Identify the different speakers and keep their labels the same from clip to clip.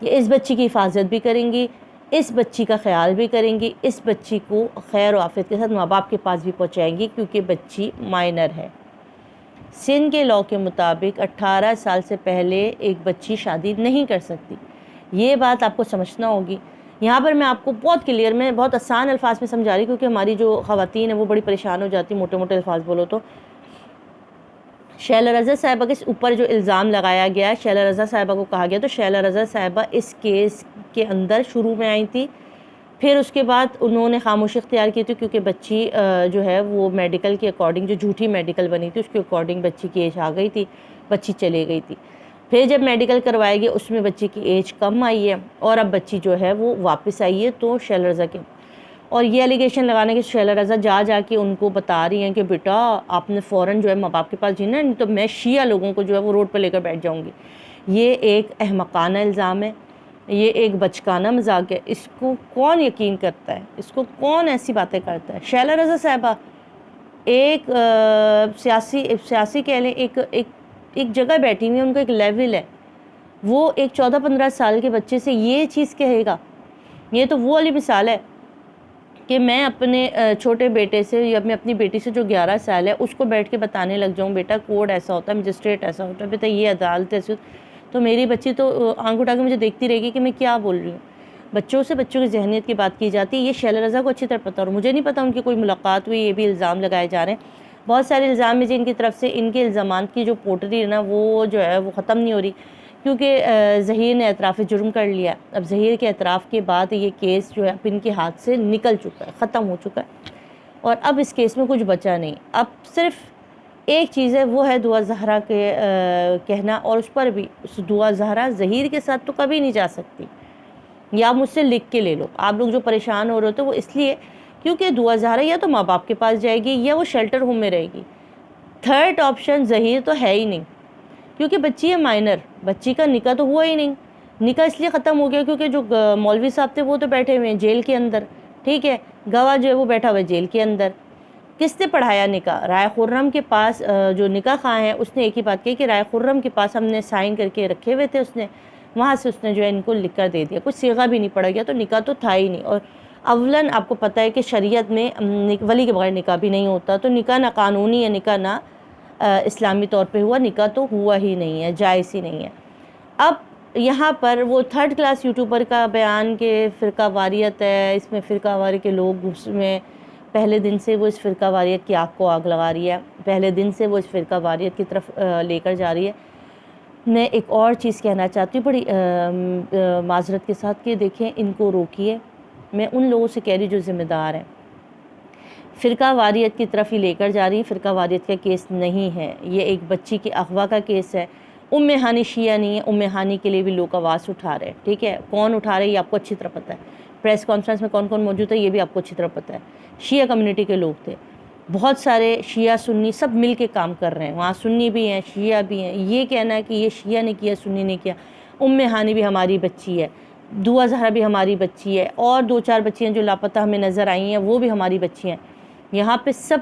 Speaker 1: یہ اس بچی کی حفاظت بھی کریں گی، اس بچی کا خیال بھی کریں گی، اس بچی کو خیر و عافیت کے ساتھ ماں باپ کے پاس بھی پہنچائیں گی، کیونکہ بچی مائنر ہے۔ سندھ کے لاء کے مطابق 18 سال سے پہلے ایک بچی شادی نہیں کر سکتی۔ یہ بات آپ کو سمجھنا ہوگی۔ یہاں پر میں آپ کو بہت کلیئر میں بہت آسان الفاظ میں سمجھا رہی، کیونکہ ہماری جو خواتین ہیں وہ بڑی پریشان ہو جاتی موٹے موٹے الفاظ بولو تو۔ شیلا رضا صاحبہ کے اوپر جو الزام لگایا گیا، شیلا رضا صاحبہ کو کہا گیا، تو شیلا رضا صاحبہ اس کیس کے اندر شروع میں آئی تھی، پھر اس کے بعد انہوں نے خاموشی اختیار کی تھی، کیونکہ بچی جو ہے وہ میڈیکل کے اکارڈنگ، جو جھوٹی میڈیکل بنی تھی اس کے اکارڈنگ بچی کی ایج آ گئی تھی، بچی چلے گئی تھی۔ پھر جب میڈیکل کروائی گئی اس میں بچی کی ایج کم آئی ہے، اور اب بچی جو ہے وہ واپس آئی ہے، تو شیلا رضا کے اور یہ الیگیشن لگانے کے شیلا رضا جا کے ان کو بتا رہی ہیں کہ بیٹا آپ نے فوراً جو ہے ماں باپ کے پاس جینا، نہیں تو میں شیعہ لوگوں کو جو ہے وہ روڈ پہ لے کر بیٹھ جاؤں گی۔ یہ ایک احمقانہ الزام ہے، یہ ایک بچکانہ مذاق ہے، اس کو کون یقین کرتا ہے، اس کو کون ایسی باتیں کرتا ہے؟ شیلا رضا صاحبہ ایک سیاسی کہہ لیں، ایک جگہ بیٹھی ہوئی ہے، ان کا ایک لیول ہے، وہ ایک 14-15 سال کے بچے سے یہ چیز کہے گا؟ یہ تو وہ والی مثال ہے کہ میں اپنے چھوٹے بیٹے سے یا میں اپنی بیٹی سے جو 11 سال ہے اس کو بیٹھ کے بتانے لگ جاؤں بیٹا کوڈ ایسا ہوتا ہے، مجسٹریٹ ایسا ہوتا ہے، بیٹا یہ عدالت ایسی، تو میری بچی تو آنکھ اٹھا کے مجھے دیکھتی رہے گی کہ میں کیا بول رہی ہوں۔ بچوں سے بچوں کی ذہنیت کی بات کی جاتی ہے، یہ شیلا رضا کو اچھی طرح پتہ، اور مجھے نہیں پتہ ان کی کوئی ملاقات ہوئی، یہ بھی الزام لگائے جا رہے ہیں۔ بہت سارے الزام میں جن کی طرف سے ان کے الزامات کی جو پوٹری ہے نا وہ جو ہے وہ ختم نہیں ہو رہی، کیونکہ ظہیر نے اعتراف جرم کر لیا۔ اب ظہیر کے اعتراف کے بعد یہ کیس جو ہے اب ان کے ہاتھ سے نکل چکا ہے، ختم ہو چکا ہے، اور اب اس کیس میں کچھ بچا نہیں۔ اب صرف ایک چیز ہے، وہ ہے دعا زہرا کے کہنا، اور اس پر بھی دعا زہرا ظہیر کے ساتھ تو کبھی نہیں جا سکتی، یا مجھ سے لکھ کے لے لو۔ آپ لوگ جو پریشان ہو رہے ہوتے وہ اس لیے کیونکہ دعا زہرا یا تو ماں باپ کے پاس جائے گی یا وہ شیلٹر ہوم میں رہے گی، تھرڈ آپشن ظہیر تو ہے ہی نہیں، کیونکہ بچی ہے مائنر، بچی کا نکاح تو ہوا ہی نہیں۔ نکاح اس لیے ختم ہو گیا کیونکہ جو مولوی صاحب تھے وہ تو بیٹھے ہوئے ہیں جیل کے اندر، ٹھیک ہے، گواہ جو ہے وہ بیٹھا ہوا ہے جیل کے اندر۔ کس نے پڑھایا نکاح؟ رائے خرم کے پاس جو نکاح خواہ ہیں اس نے ایک ہی بات کہی کہ رائے خرم کے پاس ہم نے سائن کر کے رکھے ہوئے تھے، اس نے وہاں سے اس نے جو ہے ان کو لکھ کر دے دیا، کچھ صیغہ بھی نہیں پڑا گیا، تو نکاح تو تھا ہی نہیں۔ اور اولاً آپ کو پتہ ہے کہ شریعت میں ولی کے بغیر نکاح بھی نہیں ہوتا، تو نکاح نہ قانونی ہے، نکاح نہ اسلامی طور پہ ہوا، نکاح تو ہوا ہی نہیں ہے، جائز ہی نہیں ہے۔ اب یہاں پر وہ تھرڈ کلاس یوٹیوبر کا بیان کہ فرقہ واریت ہے، اس میں فرقہ واری کے لوگ اس میں پہلے دن سے وہ اس فرقہ واریت کی آگ کو آگ لگا رہی ہے، پہلے دن سے وہ اس فرقہ واریت کی طرف لے کر جا رہی ہے۔ میں ایک اور چیز کہنا چاہتی ہوں بڑی معذرت کے ساتھ کہ دیکھیں ان کو روکیے، میں ان لوگوں سے کہہ رہی جو ذمہ دار ہیں، فرقہ واریت کی طرف ہی لے کر جا رہی ہے، فرقہ واریت کا کیس نہیں ہے، یہ ایک بچی کی اغوا کا کیس ہے۔ ہانی شیعہ نہیں ہے، ہانی کے لیے بھی لوگ آواز اٹھا رہے ہیں، ٹھیک ہے، کون اٹھا رہے ہیں یہ آپ کو اچھی طرح پتہ ہے، پریس کانفرنس میں کون کون موجود ہے یہ بھی آپ کو اچھی طرح پتہ ہے، شیعہ کمیونٹی کے لوگ تھے، بہت سارے شیعہ سنی سب مل کے کام کر رہے ہیں، وہاں سنی بھی ہیں شیعہ بھی ہیں۔ یہ کہنا ہے کہ یہ شیعہ نے کیا سنی نے کیا، ہانی بھی ہماری بچی ہے، دعا زہرا بھی ہماری بچی ہے، اور 2-4 بچیاں جو لاپتہ ہمیں نظر آئی ہیں وہ بھی ہماری بچی ہیں۔ یہاں پہ سب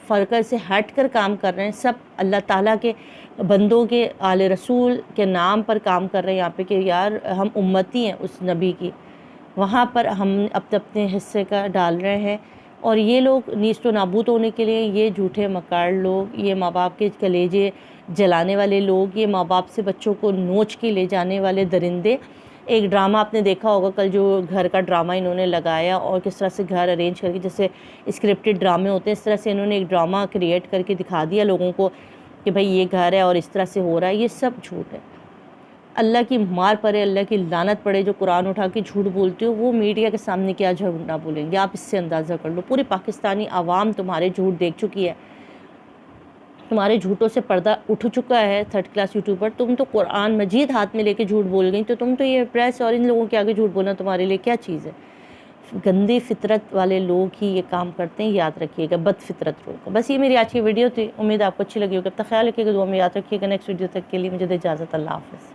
Speaker 1: فرقہ سے ہٹ کر کام کر رہے ہیں، سب اللہ تعالیٰ کے بندوں کے آل رسول کے نام پر کام کر رہے ہیں یہاں پہ کہ یار ہم امتی ہیں اس نبی کی، وہاں پر ہم اپنے حصے کا ڈال رہے ہیں۔ اور یہ لوگ نیست و نابود ہونے کے لیے، یہ جھوٹے مکار لوگ، یہ ماں باپ کے کلیجے جلانے والے لوگ، یہ ماں باپ سے بچوں کو نوچ کے لے جانے والے درندے۔ ایک ڈرامہ آپ نے دیکھا ہوگا کل جو گھر کا ڈرامہ انہوں نے لگایا، اور کس طرح سے گھر ارینج کر کے جیسے اسکرپٹڈ ڈرامے ہوتے ہیں اس طرح سے انہوں نے ایک ڈرامہ کریٹ کر کے دکھا دیا لوگوں کو کہ بھئی یہ گھر ہے اور اس طرح سے ہو رہا ہے، یہ سب جھوٹ ہے۔ اللہ کی مار پڑے، اللہ کی لعنت پڑے جو قرآن اٹھا کے جھوٹ بولتے ہو، وہ میڈیا کے سامنے کیا جھوٹ نہ بولیں گے، آپ اس سے اندازہ کر لو۔ پوری پاکستانی عوام تمہارے جھوٹ دیکھ چکی ہے، تمہارے جھوٹوں سے پردہ اٹھ چکا ہے۔ تھرڈ کلاس یوٹیوبر تم تو قرآن مجید ہاتھ میں لے کے جھوٹ بول گئی، تو تم تو یہ پریس اور ان لوگوں کے آگے جھوٹ بولنا تمہارے لیے کیا چیز ہے؟ گندی فطرت والے لوگ ہی یہ کام کرتے ہیں، یاد رکھیے گا، بد فطرت لوگ۔ بس یہ میری آج کی ویڈیو تھی، امید آپ کو اچھی لگی ہوگی۔ اب تک خیال رکھیے گا، دعا میں یاد رکھیے گا۔ نیکسٹ ویڈیو تک کے لیے مجھے دے اجازت، اللہ حافظ۔